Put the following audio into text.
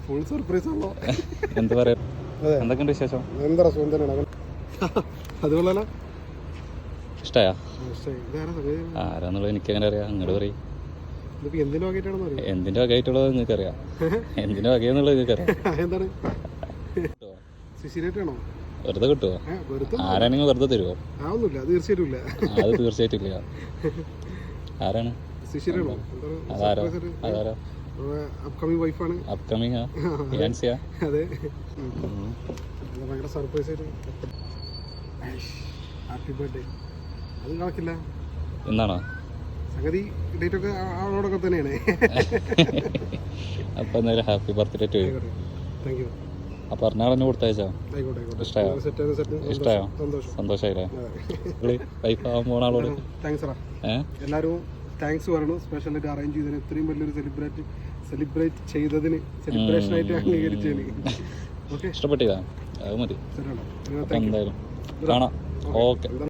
Full surprise ആണല്ലോ. എന്താ പറയാ, എന്തൊക്കെയുണ്ട് വിശേഷം? എന്താ സുഖം തന്നെയാണ്. അതുപോലെ ഇഷ്ടായോ? ആരാന്നുള്ളത് എനിക്ക് എങ്ങനെ അറിയാം? അങ്ങോട്ട് പറയും. എന്തിന്റെ വകയായിട്ടുള്ളത് നിങ്ങൾക്ക് അറിയാം? എന്തിന്റെ വകയെന്നുള്ളത് നിങ്ങൾക്ക് അറിയാം? എന്താണ് വെറുതെ കിട്ടുമോ? ആരാണെങ്കിൽ വെറുതെ തരുമോ? തീർച്ചയായിട്ടും അത് തീർച്ചയായിട്ടും ഇല്ല. ആരാണ്? അതാരോ? അതാരോ? അപ്കമിങ് വൈഫാണ്. അപ്കമിങ് ഫിയാൻസിയാ? അതെ. ഭയങ്കര സർപ്രൈസ് ആയിട്ട് ഹാപ്പി ബർത്ത്ഡേ. അതും കണക്കില്ല. എന്നാണോ സംഗതി? ഡേറ്റ് ഒക്കെ അവളോടൊക്കെ തന്നെയാണ്. അപ്പൊ എന്തായാലും happy birthday to you. Thank you. അപ്പൊ പറഞ്ഞാളെന്നെ കൊടുത്തയച്ചോ? ഇഷ്ടമായോ? ഇഷ്ടമായോ? സന്തോഷമായില്ലേ? വൈഫ് ആവാൻ പോണ ആളോട് താങ്ക്സ്. എല്ലാവരും താങ്ക്സ് പറയണു. സ്പെഷ്യലായിട്ട് അറേഞ്ച് ചെയ്തതിന്, ഇത്രയും വലിയൊരു സെലിബ്രേറ്റ് ചെയ്തതിന്, സെലിബ്രേഷനായിട്ട് അംഗീകരിച്ചതിന്. ഇഷ്ടപ്പെട്ടില്ല? അത് മതി. എന്തായാലും കാണാം. ഓക്കെ.